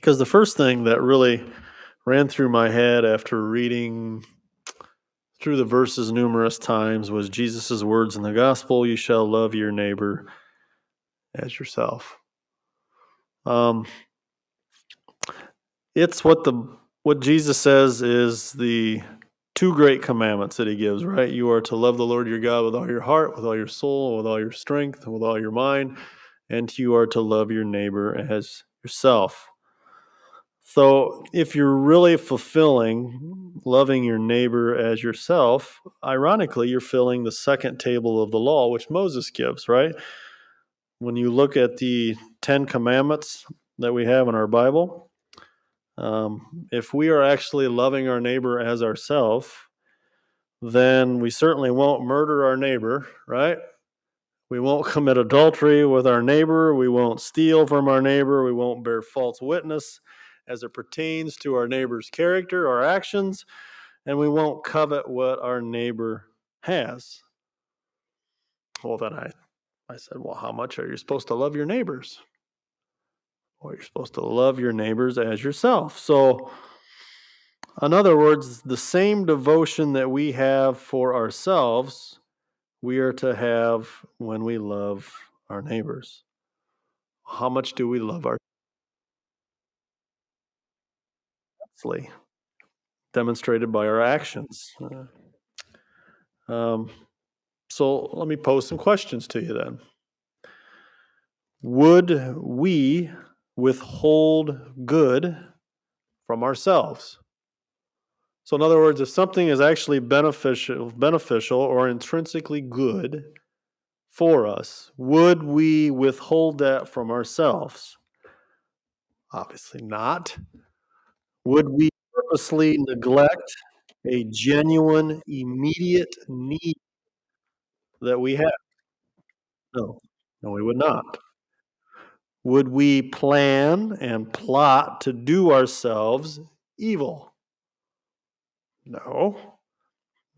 Because the first thing that really ran through my head after reading through the verses numerous times was Jesus' words in the gospel, you shall love your neighbor as yourself. Um, it's what Jesus says is the two great commandments that he gives, right? You are to love the Lord your God with all your heart, with all your soul, with all your strength, and with all your mind, and you are to love your neighbor as yourself. So, if you're really fulfilling loving your neighbor as yourself, ironically, you're filling the second table of the law, which Moses gives, right? When you look at the 10 commandments that we have in our Bible, if we are actually loving our neighbor as ourselves, then we certainly won't murder our neighbor, right? We won't commit adultery with our neighbor. We won't steal from our neighbor. We won't bear false witness as it pertains to our neighbor's character or actions. And we won't covet what our neighbor has. Well, then I said, well, how much are you supposed to love your neighbors? Well, you're supposed to love your neighbors as yourself. So, in other words, the same devotion that we have for ourselves, we are to have when we love our neighbors. How much do we love ourselves? Demonstrated by our actions. Um, so let me pose some questions to you then. Would we withhold good from ourselves? So, in other words, if something is actually beneficial or intrinsically good for us, would we withhold that from ourselves? Obviously not. Would we purposely neglect a genuine, immediate need that we have? No. No, we would not. Would we plan and plot to do ourselves evil? No.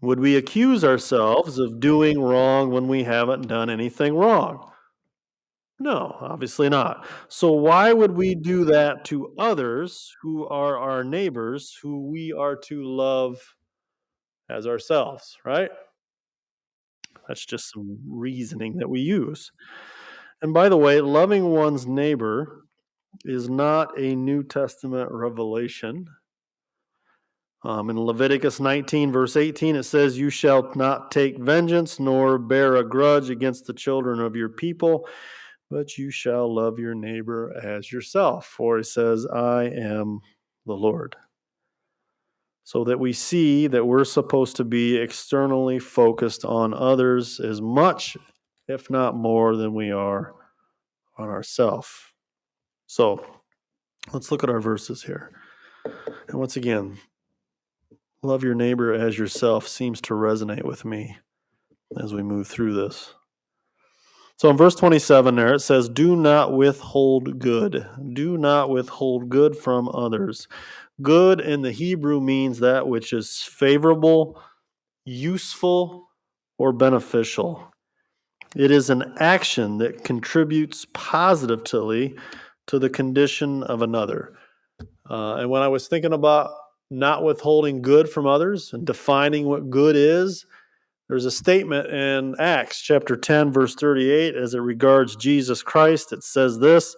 Would we accuse ourselves of doing wrong when we haven't done anything wrong? No, obviously not. So, why would we do that to others who are our neighbors, who we are to love as ourselves, right? That's just some reasoning that we use. And by the way, loving one's neighbor is not a New Testament revelation. In Leviticus 19, verse 18, it says, you shall not take vengeance nor bear a grudge against the children of your people, but you shall love your neighbor as yourself. For it says, I am the Lord. So that we see that we're supposed to be externally focused on others as much, if not more, than we are on ourselves. So let's look at our verses here. And once again, love your neighbor as yourself seems to resonate with me as we move through this. So in verse 27 there, it says, do not withhold good. Do not withhold good from others. Good in the Hebrew means that which is favorable, useful, or beneficial. It is an action that contributes positively to the condition of another. And when I was thinking about not withholding good from others and defining what good is, there's a statement in Acts chapter 10, verse 38, as it regards Jesus Christ. It says this,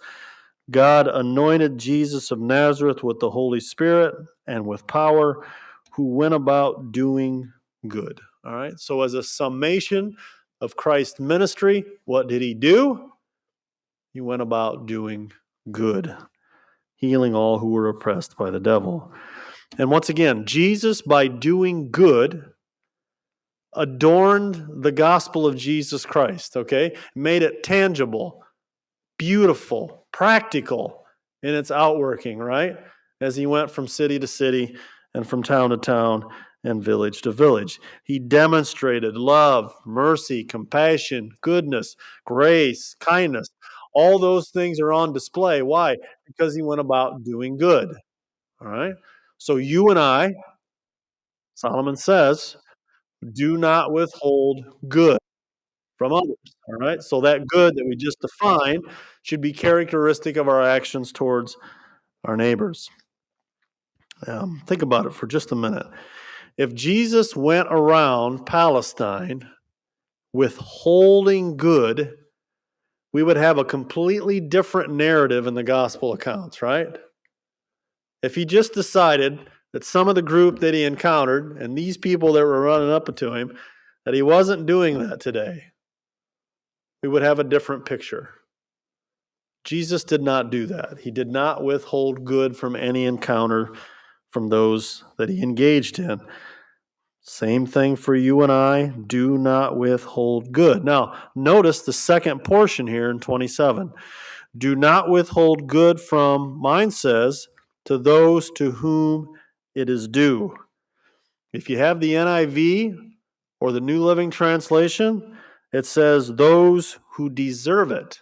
God anointed Jesus of Nazareth with the Holy Spirit and with power, who went about doing good. All right. So, as a summation of Christ's ministry, what did he do? He went about doing good, healing all who were oppressed by the devil. And once again, Jesus, by doing good, adorned the gospel of Jesus Christ, okay? Made it tangible, beautiful, practical in its outworking, right? As he went from city to city and from town to town and village to village. He demonstrated love, mercy, compassion, goodness, grace, kindness. All those things are on display. Why? Because he went about doing good. All right. So you and I, Solomon says, do not withhold good from others. All right. So that good that we just defined should be characteristic of our actions towards our neighbors. Think about it for just a minute. If Jesus went around Palestine withholding good, we would have a completely different narrative in the gospel accounts, right? If he just decided that some of the group that he encountered and these people that were running up to him, that he wasn't doing that today, we would have a different picture. Jesus did not do that. He did not withhold good from any encounter from those that he engaged in. Same thing for you and I. Do not withhold good. Now, notice the second portion here in 27. Do not withhold good from, mine says, to those to whom it is due. If you have the NIV or the New Living Translation, it says those who deserve it.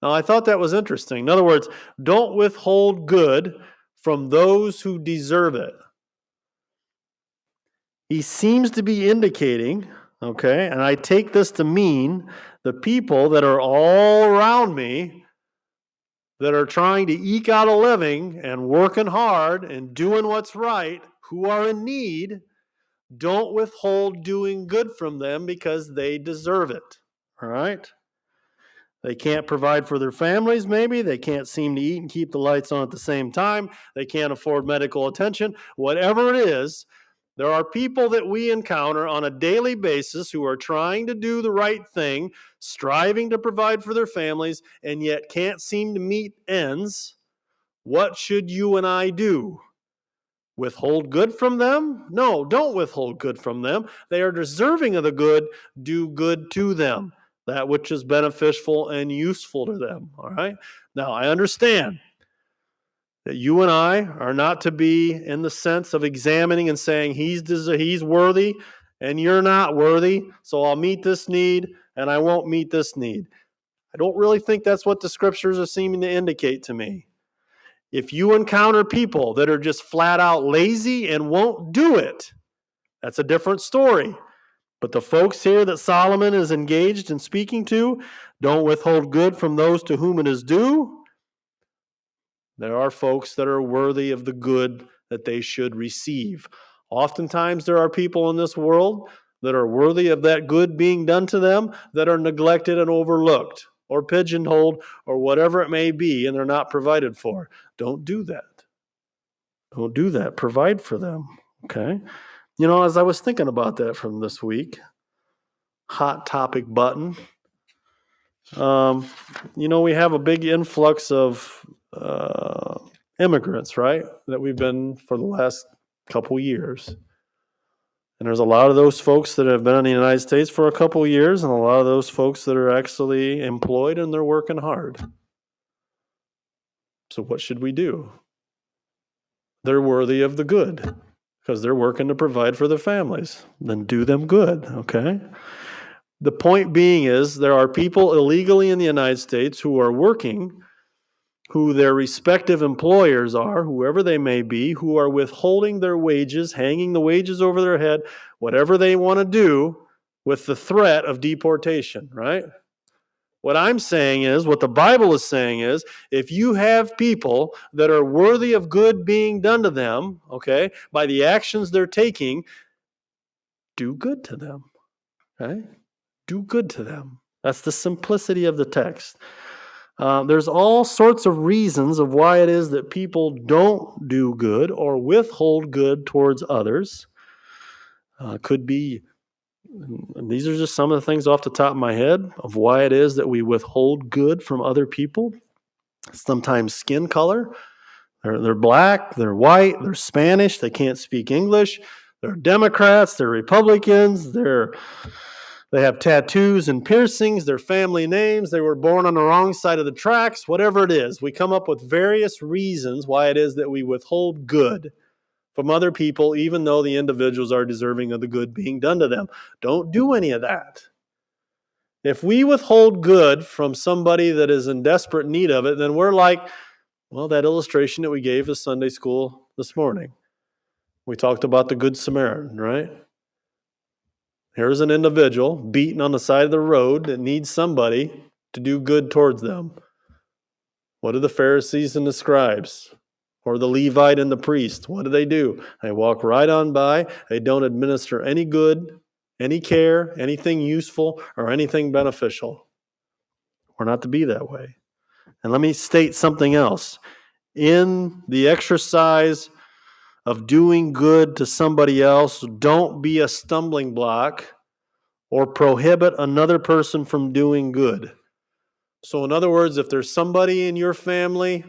Now, I thought that was interesting. In other words, don't withhold good from those who deserve it. He seems to be indicating, okay, and I take this to mean the people that are all around me that are trying to eke out a living and working hard and doing what's right, who are in need, don't withhold doing good from them because they deserve it, all right? They can't provide for their families, maybe. They can't seem to eat and keep the lights on at the same time. They can't afford medical attention. Whatever it is, there are people that we encounter on a daily basis who are trying to do the right thing, striving to provide for their families, and yet can't seem to meet ends. What should you and I do? Withhold good from them? No, don't withhold good from them. They are deserving of the good. Do good to them, that which is beneficial and useful to them. All right? Now, I understand that you and I are not to be in the sense of examining and saying he's worthy and you're not worthy, so I'll meet this need and I won't meet this need. I don't really think that's what the scriptures are seeming to indicate to me. If you encounter people that are just flat out lazy and won't do it, that's a different story. But the folks here that Solomon is engaged in speaking to don't withhold good from those to whom it is due. There are folks that are worthy of the good that they should receive. Oftentimes there are people in this world that are worthy of that good being done to them that are neglected and overlooked or pigeonholed or whatever it may be, and they're not provided for. Don't do that. Don't do that. Provide for them, okay? You know, as I was thinking about that from this week, hot topic button, we have a big influx of immigrants, right, that we've been for the last couple years. And there's a lot of those folks that have been in the United States for a couple years and a lot of those folks that are actually employed and they're working hard. So what should we do? They're worthy of the good because they're working to provide for their families. Then do them good, okay? The point being is there are people illegally in the United States who are working, who their respective employers are, whoever they may be, who are withholding their wages, hanging the wages over their head, whatever they want to do with the threat of deportation, right? What I'm saying is, what the Bible is saying is, if you have people that are worthy of good being done to them, okay, by the actions they're taking, do good to them, okay? Do good to them. That's the simplicity of the text. There's all sorts of reasons of why it is that people don't do good or withhold good towards others. Could be, and these are just some of the things off the top of my head of why it is that we withhold good from other people. Sometimes skin color. They're black, they're white, they're Spanish, they can't speak English, they're Democrats, they're Republicans, they have tattoos and piercings, their family names, they were born on the wrong side of the tracks, whatever it is. We come up with various reasons why it is that we withhold good from other people, even though the individuals are deserving of the good being done to them. Don't do any of that. If we withhold good from somebody that is in desperate need of it, then we're like, well, that illustration that we gave to Sunday school this morning. We talked about the Good Samaritan, right? Here's an individual beaten on the side of the road that needs somebody to do good towards them. What do the Pharisees and the scribes Or the Levite and the priest, what do? They walk right on by. They don't administer any good, any care, anything useful, or anything beneficial. We're not to be that way. And let me state something else. In the exercise of doing good to somebody else, don't be a stumbling block or prohibit another person from doing good. So, in other words, if there's somebody in your family,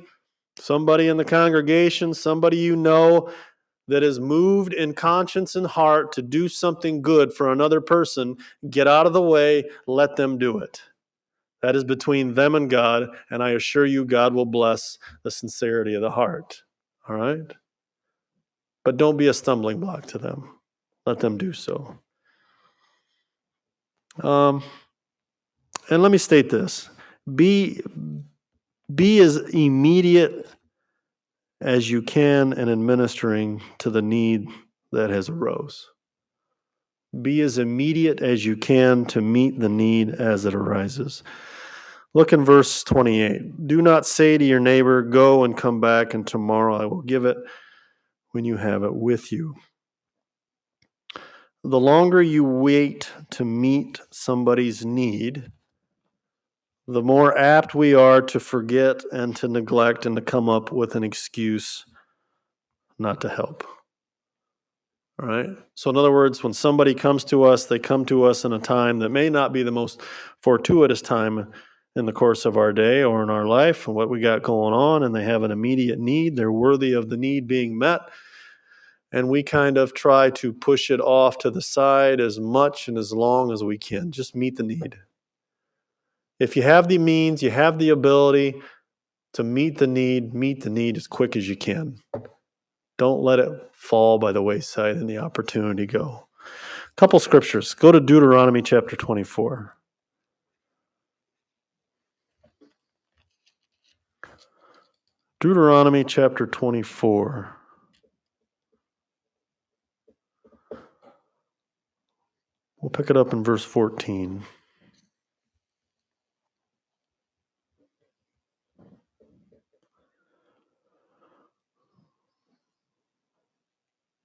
somebody in the congregation, somebody you know that is moved in conscience and heart to do something good for another person, get out of the way, let them do it. That is between them and God, and I assure you, God will bless the sincerity of the heart. All right? But don't be a stumbling block to them. Let them do so. And let me state this. Be as immediate as you can in administering to the need that has arose. Be as immediate as you can to meet the need as it arises. Look in verse 28. Do not say to your neighbor, go and come back, and tomorrow I will give it when you have it with you. The longer you wait to meet somebody's need, the more apt we are to forget and to neglect and to come up with an excuse not to help. All right? So, in other words, when somebody comes to us, they come to us in a time that may not be the most fortuitous time in the course of our day or in our life and what we got going on, and they have an immediate need. They're worthy of the need being met. And we kind of try to push it off to the side as much and as long as we can. Just meet the need. If you have the means, you have the ability to meet the need as quick as you can. Don't let it fall by the wayside and the opportunity go. A couple scriptures. Go to Deuteronomy chapter 24. Deuteronomy chapter 24. We'll pick it up in verse 14.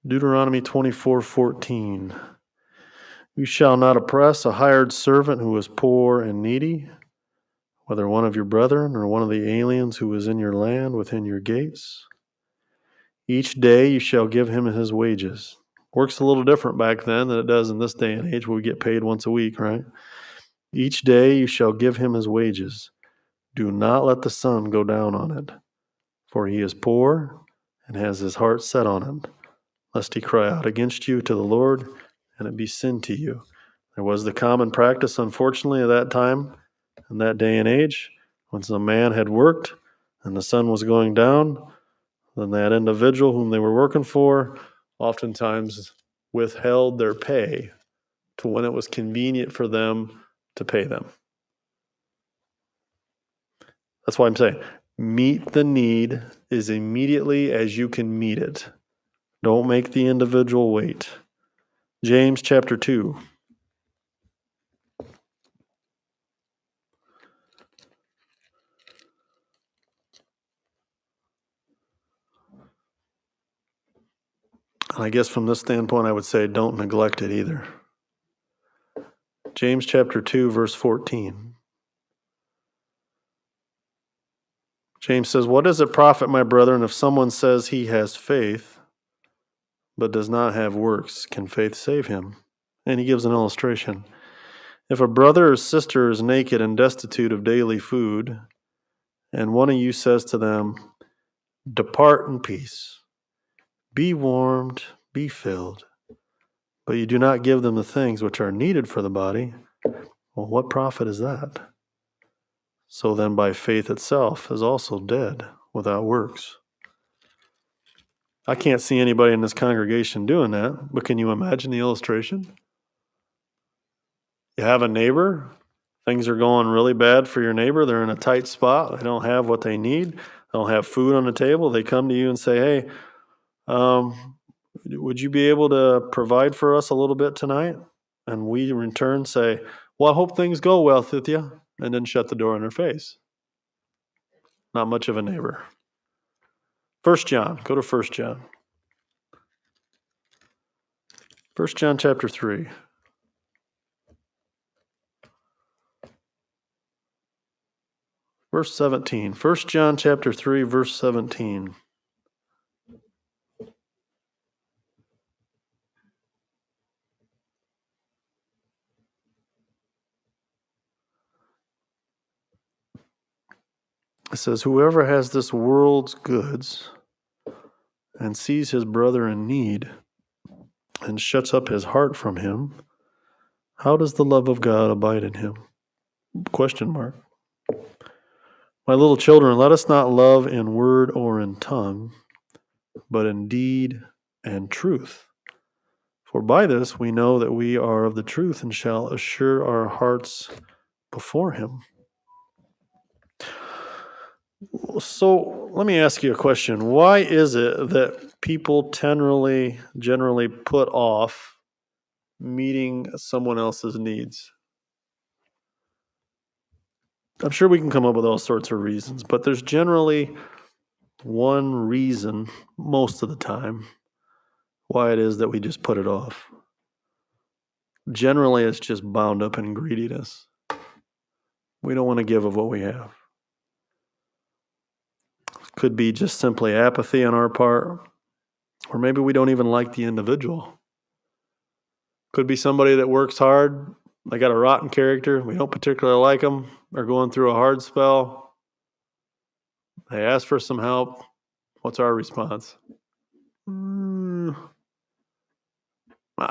Deuteronomy 24:14. You shall not oppress a hired servant who is poor and needy, whether one of your brethren or one of the aliens who is in your land within your gates. Each day you shall give him his wages. Works a little different back then than it does in this day and age where we get paid once a week, right? Each day you shall give him his wages. Do not let the sun go down on it, for he is poor and has his heart set on it, lest he cry out against you to the Lord, and it be sin to you. There was the common practice, unfortunately, at that time, in that day and age, when some man had worked and the sun was going down, then that individual whom they were working for oftentimes withheld their pay to when it was convenient for them to pay them. That's why I'm saying, meet the need as immediately as you can meet it. Don't make the individual wait. James chapter 2. And I guess from this standpoint, I would say don't neglect it either. James chapter 2, verse 14. James says, what does it profit, my brethren, if someone says he has faith, but does not have works? Can faith save him? And he gives an illustration. If a brother or sister is naked and destitute of daily food, and one of you says to them, depart in peace, be warmed, be filled, but you do not give them the things which are needed for the body, well, what profit is that? So then by faith itself is also dead without works. I can't see anybody in this congregation doing that, but can you imagine the illustration? You have a neighbor, things are going really bad for your neighbor, they're in a tight spot, they don't have what they need, they don't have food on the table, they come to you and say, hey, would you be able to provide for us a little bit tonight? And we in turn say, well, I hope things go well with you, and then shut the door in their face. Not much of a neighbor. 1 John. Go to 1 John. 1 John chapter 3. Verse 17. 1 John chapter 3, verse 17. It says, whoever has this world's goods and sees his brother in need and shuts up his heart from him, how does the love of God abide in him? Question mark. My little children, let us not love in word or in tongue, but in deed and truth. For by this we know that we are of the truth and shall assure our hearts before him. So let me ask you a question. Why is it that people generally put off meeting someone else's needs? I'm sure we can come up with all sorts of reasons, but there's generally one reason most of the time why it is that we just put it off. Generally, it's just bound up in greediness. We don't want to give of what we have. Could be just simply apathy on our part, or maybe we don't even like the individual. Could be somebody that works hard, they got a rotten character, we don't particularly like them, they're going through a hard spell, they ask for some help. What's our response? I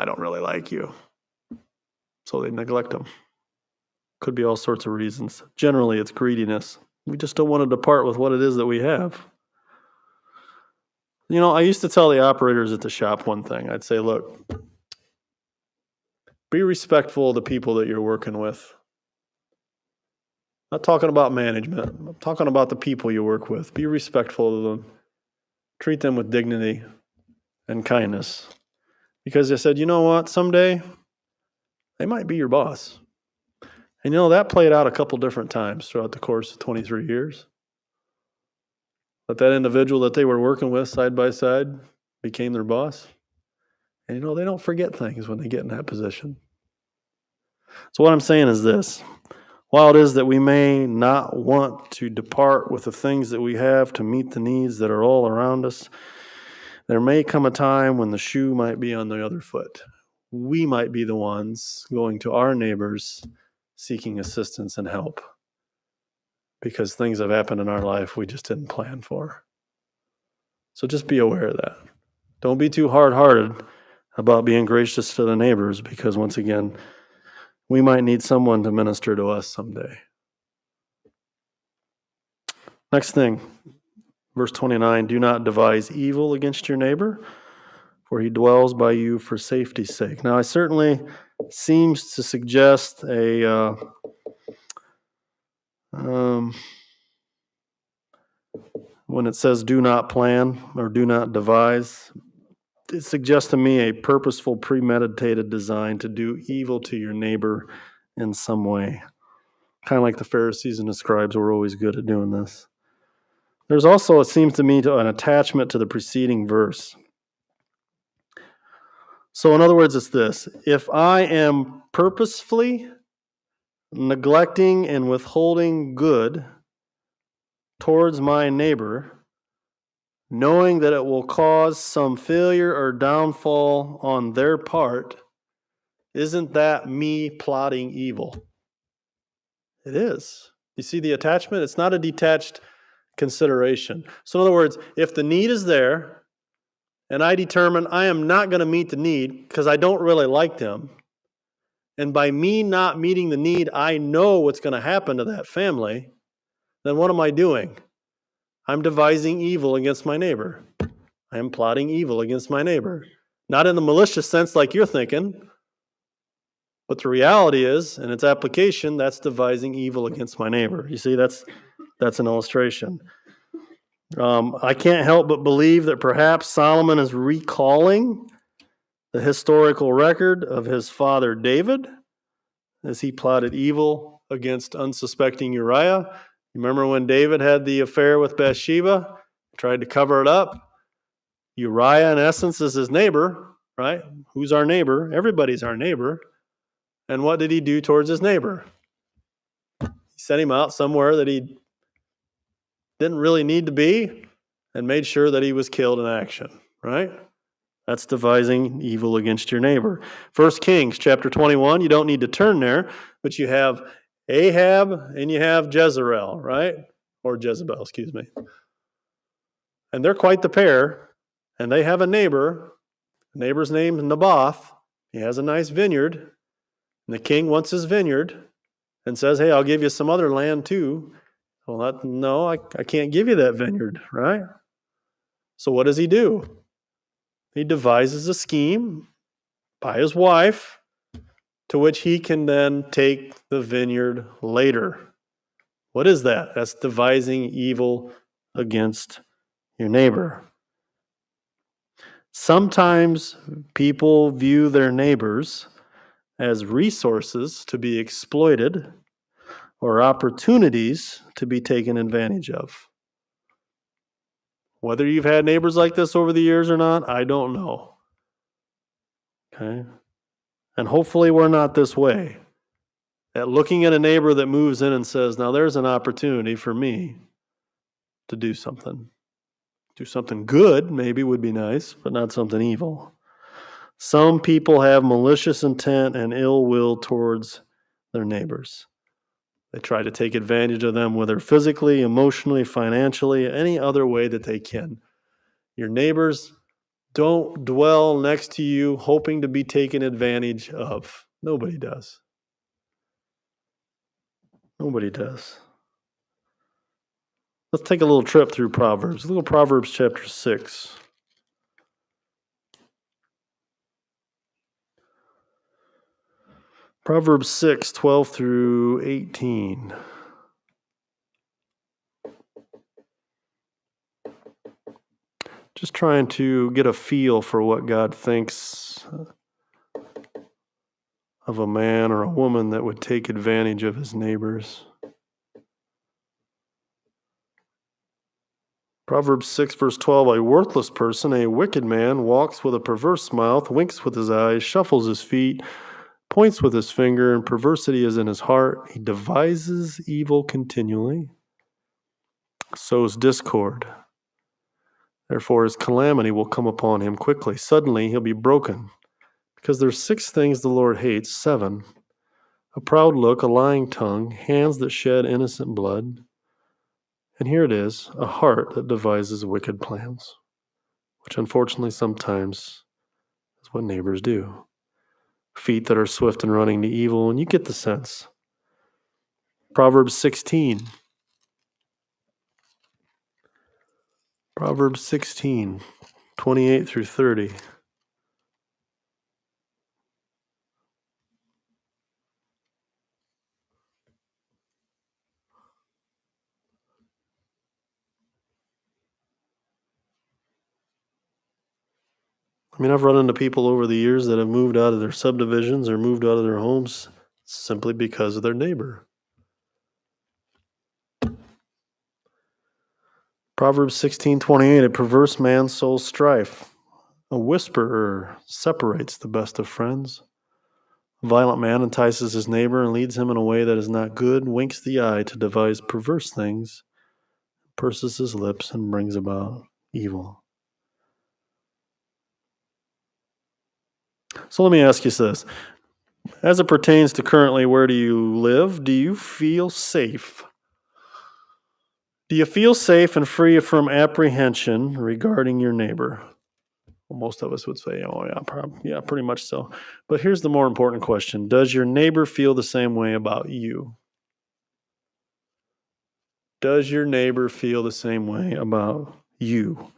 don't really like you. So they neglect them. Could be all sorts of reasons. Generally, it's greediness. We just don't want to depart with what it is that we have. You know, I used to tell the operators at the shop one thing. I'd say, look, be respectful of the people that you're working with. I'm not talking about management. I'm talking about the people you work with. Be respectful of them. Treat them with dignity and kindness. Because I said, you know what? Someday, they might be your boss. And you know, that played out a couple different times throughout the course of 23 years. That individual that they were working with side by side became their boss. And you know, they don't forget things when they get in that position. So what I'm saying is this. While it is that we may not want to depart with the things that we have to meet the needs that are all around us, there may come a time when the shoe might be on the other foot. We might be the ones going to our neighbors seeking assistance and help because things have happened in our life we just didn't plan for. So just be aware of that. Don't be too hard-hearted about being gracious to the neighbors because, once again, we might need someone to minister to us someday. Next thing, verse 29, do not devise evil against your neighbor, for he dwells by you for safety's sake. Now, it certainly seems to suggest when it says do not plan or do not devise, it suggests to me a purposeful, premeditated design to do evil to your neighbor in some way. Kind of like the Pharisees and the scribes were always good at doing this. There's also, it seems to me, an attachment to the preceding verse. So in other words, it's this. If I am purposefully neglecting and withholding good towards my neighbor, knowing that it will cause some failure or downfall on their part, isn't that me plotting evil? It is. You see the attachment? It's not a detached consideration. So in other words, if the need is there, and I determine I am not going to meet the need because I don't really like them, and by me not meeting the need, I know what's going to happen to that family, then what am I doing? I'm devising evil against my neighbor. I am plotting evil against my neighbor. Not in the malicious sense like you're thinking, but the reality is, in its application, that's devising evil against my neighbor. You see, that's an illustration. I can't help but believe that perhaps Solomon is recalling the historical record of his father David as he plotted evil against unsuspecting Uriah. Remember when David had the affair with Bathsheba? tried to cover it up. Uriah, in essence, is his neighbor, right? Who's our neighbor? Everybody's our neighbor. And what did he do towards his neighbor? He sent him out somewhere that he didn't really need to be and made sure that he was killed in action, right? That's devising evil against your neighbor. 1 Kings chapter 21, you don't need to turn there, but you have Ahab and you have Jezreel, right? Or Jezebel, excuse me. And they're quite the pair, and they have a neighbor. The neighbor's named Naboth. He has a nice vineyard, and the king wants his vineyard and says, hey, I'll give you some other land too. Well, no, I can't give you that vineyard, right? So what does he do? He devises a scheme by his wife to which he can then take the vineyard later. What is that? That's devising evil against your neighbor. Sometimes people view their neighbors as resources to be exploited or opportunities to be taken advantage of. Whether you've had neighbors like this over the years or not, I don't know. Okay? And hopefully we're not this way. At looking at a neighbor that moves in and says, now there's an opportunity for me to do something. Do something good, maybe would be nice, but not something evil. Some people have malicious intent and ill will towards their neighbors. They try to take advantage of them, whether physically, emotionally, financially, any other way that they can. Your neighbors don't dwell next to you hoping to be taken advantage of. Nobody does. Nobody does. Let's take a little trip through Proverbs. Look at Proverbs chapter 6. Proverbs 6, 12 through 18. Just trying to get a feel for what God thinks of a man or a woman that would take advantage of his neighbors. Proverbs 6, verse 12, a worthless person, a wicked man, walks with a perverse mouth, winks with his eyes, shuffles his feet, points with his finger, and perversity is in his heart. He devises evil continually, sows discord. Therefore his calamity will come upon him quickly. Suddenly he'll be broken. Because there's 6 things the Lord hates, 7. A proud look, a lying tongue, hands that shed innocent blood. And here it is, a heart that devises wicked plans, which unfortunately sometimes is what neighbors do. Feet that are swift in running to evil, and you get the sense. Proverbs 16. Proverbs 16, 28 through 30. I mean, I've run into people over the years that have moved out of their subdivisions or moved out of their homes simply because of their neighbor. Proverbs 16:28, a perverse man sows strife. A whisperer separates the best of friends. A violent man entices his neighbor and leads him in a way that is not good, winks the eye to devise perverse things, purses his lips and brings about evil. So let me ask you this. As it pertains to currently, where do you live? Do you feel safe? Do you feel safe and free from apprehension regarding your neighbor? Well, most of us would say, oh, yeah, pretty much so. But here's the more important question. Does your neighbor feel the same way about you? Does your neighbor feel the same way about you?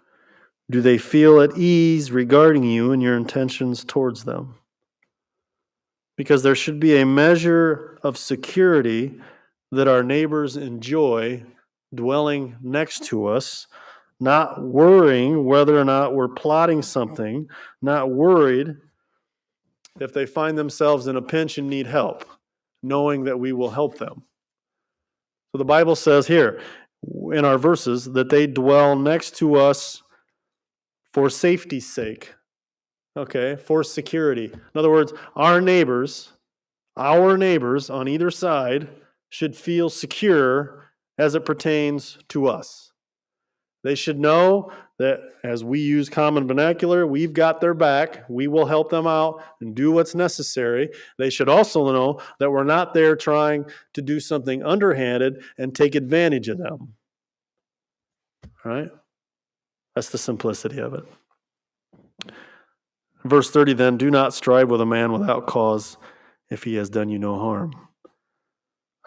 Do they feel at ease regarding you and your intentions towards them? Because there should be a measure of security that our neighbors enjoy dwelling next to us, not worrying whether or not we're plotting something, not worried if they find themselves in a pinch and need help, knowing that we will help them. So the Bible says here, in our verses that they dwell next to us for safety's sake. Okay, for security. In other words, our neighbors on either side should feel secure as it pertains to us. They should know that as we use common vernacular, we've got their back. We will help them out and do what's necessary. They should also know that we're not there trying to do something underhanded and take advantage of them. Right? That's the simplicity of it. Verse 30 then, do not strive with a man without cause if he has done you no harm.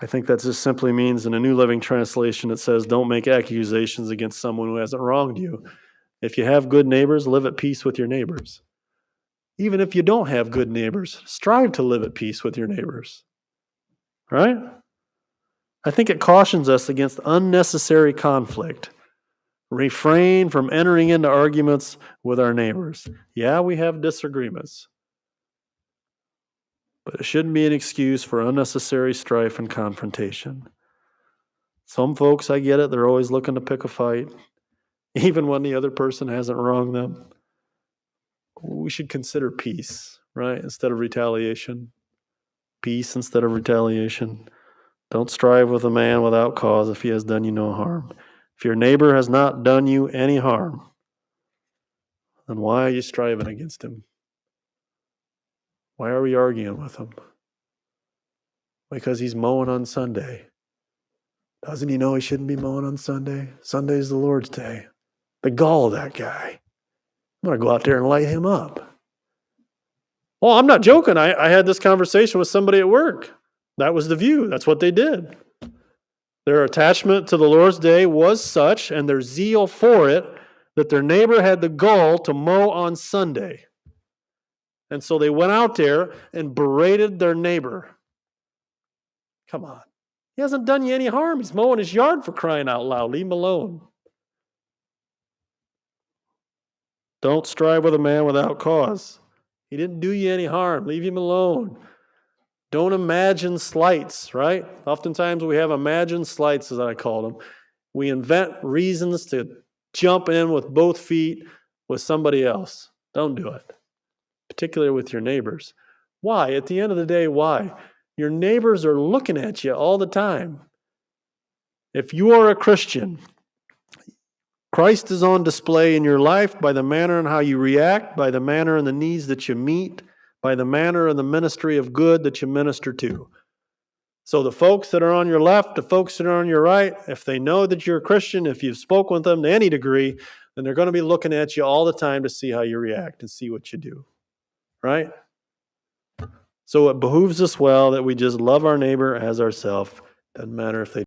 I think that just simply means in a New Living Translation it says don't make accusations against someone who hasn't wronged you. If you have good neighbors, live at peace with your neighbors. Even if you don't have good neighbors, strive to live at peace with your neighbors. Right? I think it cautions us against unnecessary conflict. Refrain from entering into arguments with our neighbors. Yeah, we have disagreements, but it shouldn't be an excuse for unnecessary strife and confrontation. Some folks, I get it, they're always looking to pick a fight, even when the other person hasn't wronged them. We should consider peace, right, instead of retaliation. Peace instead of retaliation. Don't strive with a man without cause if he has done you no harm. If your neighbor has not done you any harm, then why are you striving against him? Why are we arguing with him? Because he's mowing on Sunday. Doesn't he know he shouldn't be mowing on Sunday? Sunday's the Lord's day. The gall of that guy. I'm going to go out there and light him up. Oh, I'm not joking. I had this conversation with somebody at work. That was the view. That's what they did. Their attachment to the Lord's day was such, and their zeal for it, that their neighbor had the gall to mow on Sunday. And so they went out there and berated their neighbor. Come on. He hasn't done you any harm. He's mowing his yard, for crying out loud. Leave him alone. Don't strive with a man without cause. He didn't do you any harm. Leave him alone. Don't imagine slights, right? Oftentimes we have imagined slights, as I call them. We invent reasons to jump in with both feet with somebody else. Don't do it, particularly with your neighbors. Why? At the end of the day, why? Your neighbors are looking at you all the time. If you are a Christian, Christ is on display in your life by the manner in how you react, by the manner and the needs that you meet, by the manner and the ministry of good that you minister to. So the folks that are on your left, the folks that are on your right, if they know that you're a Christian, if you've spoken with them to any degree, then they're going to be looking at you all the time to see how you react and see what you do. Right? So it behooves us well that we just love our neighbor as ourselves. Doesn't matter if they